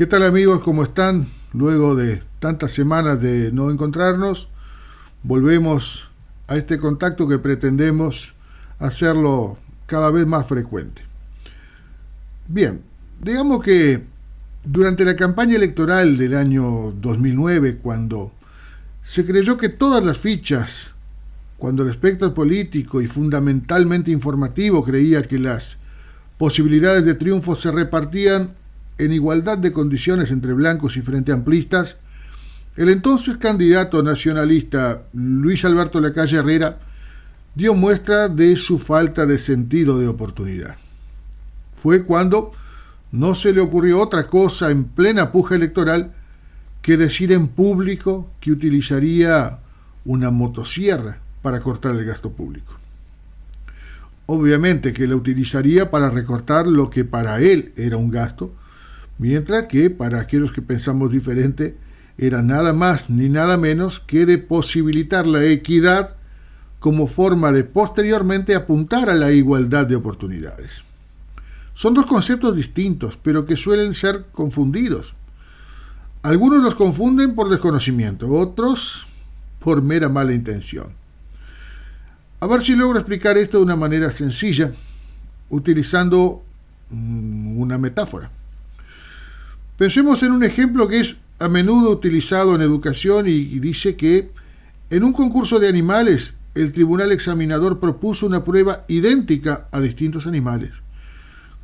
¿Qué tal amigos? ¿Cómo están? Luego de tantas semanas de no encontrarnos, volvemos a este contacto que pretendemos hacerlo cada vez más frecuente. Bien, digamos que durante la campaña electoral del año 2009, cuando se creyó que todas las fichas, cuando el espectro político y fundamentalmente informativo creía que las posibilidades de triunfo se repartían en igualdad de condiciones entre blancos y frente amplistas, el entonces candidato nacionalista Luis Alberto Lacalle Herrera dio muestra de su falta de sentido de oportunidad. Fue cuando no se le ocurrió otra cosa en plena puja electoral que decir en público que utilizaría una motosierra para cortar el gasto público. Obviamente que la utilizaría para recortar lo que para él era un gasto, mientras que para aquellos que pensamos diferente era nada más ni nada menos que de posibilitar la equidad como forma de posteriormente apuntar a la igualdad de oportunidades. Son dos conceptos distintos, pero que suelen ser confundidos. Algunos los confunden por desconocimiento, otros por mera mala intención. A ver si logro explicar esto de una manera sencilla, utilizando una metáfora. Pensemos en un ejemplo que es a menudo utilizado en educación y dice que en un concurso de animales el tribunal examinador propuso una prueba idéntica a distintos animales.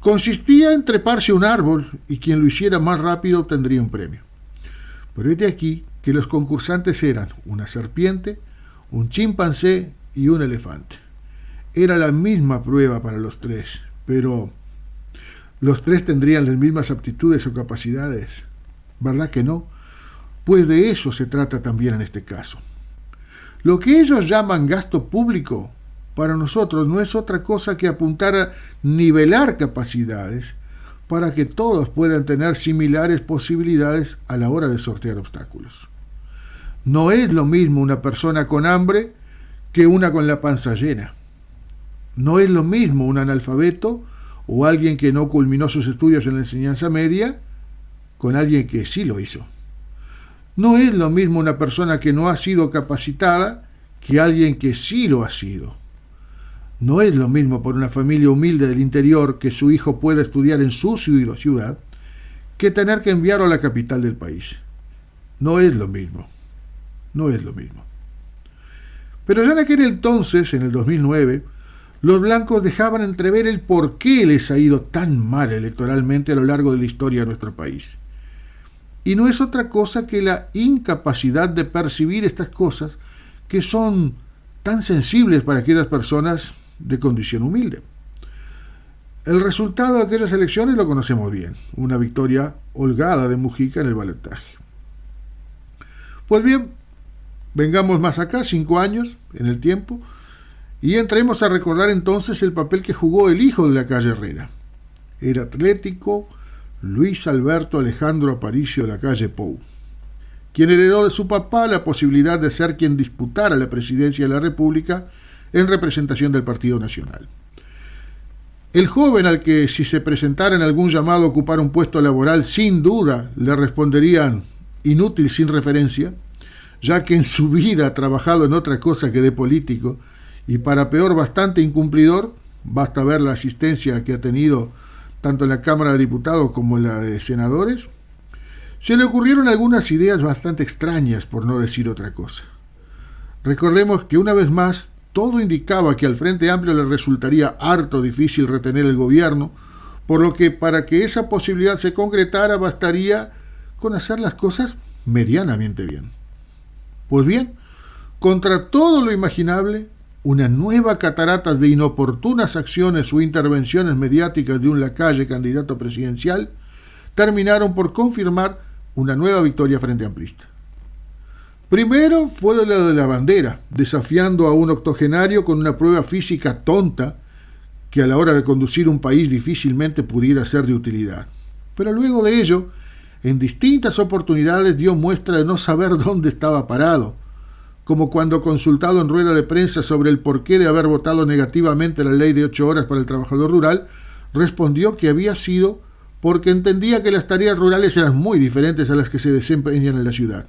Consistía en treparse a un árbol y quien lo hiciera más rápido obtendría un premio. Pero es de aquí que los concursantes eran una serpiente, un chimpancé y un elefante. Era la misma prueba para los tres, pero ¿los tres tendrían las mismas aptitudes o capacidades? ¿Verdad que no? Pues de eso se trata también en este caso. Lo que ellos llaman gasto público, para nosotros no es otra cosa que apuntar a nivelar capacidades para que todos puedan tener similares posibilidades a la hora de sortear obstáculos. No es lo mismo una persona con hambre que una con la panza llena. No es lo mismo un analfabeto o alguien que no culminó sus estudios en la enseñanza media con alguien que sí lo hizo. No es lo mismo una persona que no ha sido capacitada que alguien que sí lo ha sido. No es lo mismo por una familia humilde del interior que su hijo pueda estudiar en su ciudad que tener que enviarlo a la capital del país. No es lo mismo. No es lo mismo. Pero ya en aquel entonces, en el 2009, los blancos dejaban entrever el por qué les ha ido tan mal electoralmente a lo largo de la historia de nuestro país. Y no es otra cosa que la incapacidad de percibir estas cosas que son tan sensibles para aquellas personas de condición humilde. El resultado de aquellas elecciones lo conocemos bien, una victoria holgada de Mujica en el balotaje. Pues bien, vengamos más acá, 5 años en el tiempo, y entremos a recordar entonces el papel que jugó el hijo de Lacalle Herrera. Era atlético Luis Alberto Alejandro Aparicio Lacalle Pou, quien heredó de su papá la posibilidad de ser quien disputara la presidencia de la República en representación del Partido Nacional. El joven al que si se presentara en algún llamado a ocupar un puesto laboral, sin duda le responderían inútil sin referencia, ya que en su vida ha trabajado en otra cosa que de político, y para peor bastante incumplidor, basta ver la asistencia que ha tenido tanto en la Cámara de Diputados como en la de Senadores, se le ocurrieron algunas ideas bastante extrañas, por no decir otra cosa. Recordemos que una vez más, todo indicaba que al Frente Amplio le resultaría harto difícil retener el gobierno, por lo que para que esa posibilidad se concretara bastaría con hacer las cosas medianamente bien. Pues bien, contra todo lo imaginable, una nueva catarata de inoportunas acciones o intervenciones mediáticas de un Lacalle candidato presidencial terminaron por confirmar una nueva victoria frente amplista. Primero fue la de la bandera, desafiando a un octogenario con una prueba física tonta que a la hora de conducir un país difícilmente pudiera ser de utilidad. Pero luego de ello, en distintas oportunidades dio muestra de no saber dónde estaba parado, como cuando consultado en rueda de prensa sobre el porqué de haber votado negativamente la ley de 8 horas para el trabajador rural, respondió que había sido porque entendía que las tareas rurales eran muy diferentes a las que se desempeñan en la ciudad.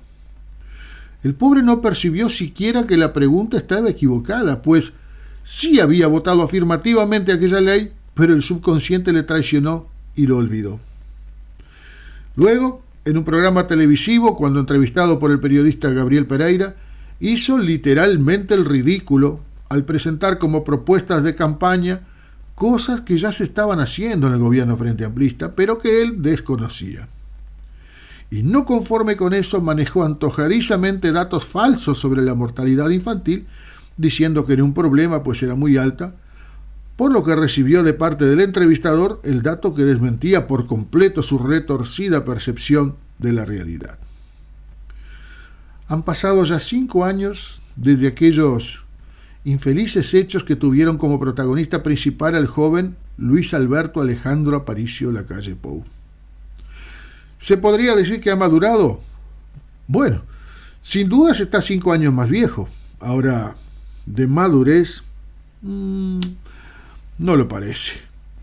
El pobre no percibió siquiera que la pregunta estaba equivocada, pues sí había votado afirmativamente aquella ley, pero el subconsciente le traicionó y lo olvidó. Luego, en un programa televisivo, cuando entrevistado por el periodista Gabriel Pereira, hizo literalmente el ridículo al presentar como propuestas de campaña cosas que ya se estaban haciendo en el gobierno frente amplista, pero que él desconocía. Y no conforme con eso, manejó antojadizamente datos falsos sobre la mortalidad infantil, diciendo que era un problema, pues era muy alta, por lo que recibió de parte del entrevistador el dato que desmentía por completo su retorcida percepción de la realidad. Han pasado ya 5 años desde aquellos infelices hechos que tuvieron como protagonista principal al joven Luis Alberto Alejandro Aparicio Lacalle Pou. ¿Se podría decir que ha madurado? Bueno, sin dudas está 5 años más viejo. Ahora, de madurez, no lo parece.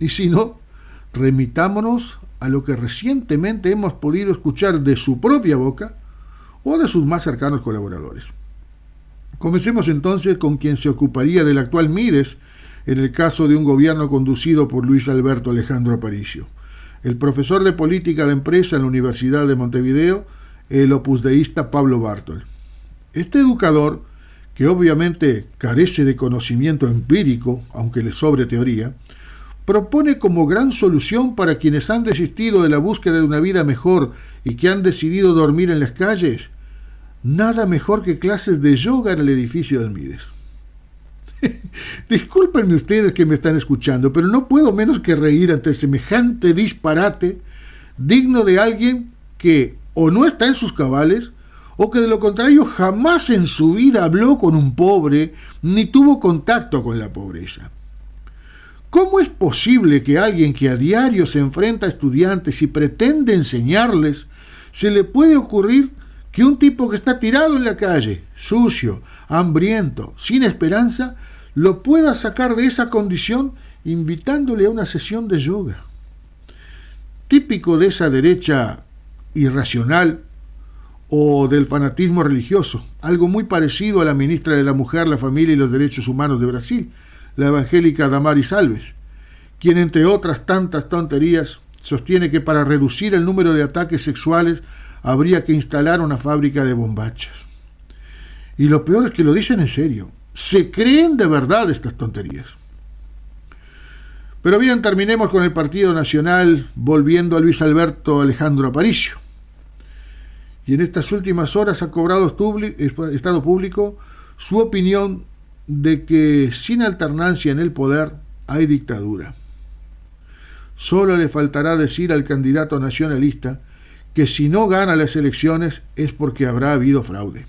Y si no, remitámonos a lo que recientemente hemos podido escuchar de su propia boca o de sus más cercanos colaboradores. Comencemos entonces con quien se ocuparía del actual Mides en el caso de un gobierno conducido por Luis Alberto Alejandro Aparicio, el profesor de política de empresa en la Universidad de Montevideo, el opusdeísta Pablo Bartol. Este educador, que obviamente carece de conocimiento empírico, aunque le sobre teoría, propone como gran solución para quienes han desistido de la búsqueda de una vida mejor y que han decidido dormir en las calles, nada mejor que clases de yoga en el edificio del Mides. Discúlpenme ustedes que me están escuchando, pero no puedo menos que reír ante semejante disparate digno de alguien que o no está en sus cabales o que de lo contrario jamás en su vida habló con un pobre ni tuvo contacto con la pobreza. ¿Cómo es posible que alguien que a diario se enfrenta a estudiantes y pretende enseñarles, se le puede ocurrir que un tipo que está tirado en la calle, sucio, hambriento, sin esperanza, lo pueda sacar de esa condición invitándole a una sesión de yoga? Típico de esa derecha irracional o del fanatismo religioso, algo muy parecido a la ministra de la Mujer, la Familia y los Derechos Humanos de Brasil, la evangélica Damaris Alves, quien entre otras tantas tonterías sostiene que para reducir el número de ataques sexuales habría que instalar una fábrica de bombachas. Y lo peor es que lo dicen en serio. Se creen de verdad estas tonterías. Pero bien, terminemos con el Partido Nacional, volviendo a Luis Alberto Alejandro Aparicio. Y en estas últimas horas ha cobrado estado público su opinión de que sin alternancia en el poder hay dictadura. Solo le faltará decir al candidato nacionalista que si no gana las elecciones es porque habrá habido fraude.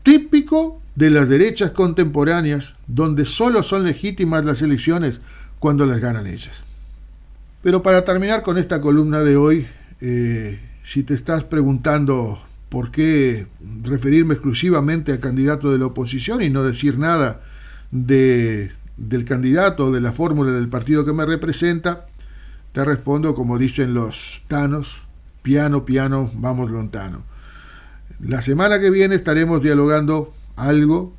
Típico de las derechas contemporáneas, donde solo son legítimas las elecciones cuando las ganan ellas. Pero para terminar con esta columna de hoy, si te estás preguntando por qué referirme exclusivamente al candidato de la oposición y no decir nada del candidato o de la fórmula del partido que me representa, te respondo como dicen los tanos: piano, piano, vamos lontano. La semana que viene estaremos dialogando algo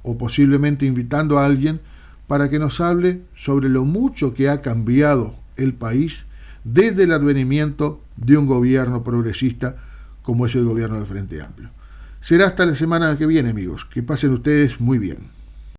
o posiblemente invitando a alguien para que nos hable sobre lo mucho que ha cambiado el país desde el advenimiento de un gobierno progresista como es el gobierno del Frente Amplio. Será hasta la semana que viene, amigos. Que pasen ustedes muy bien.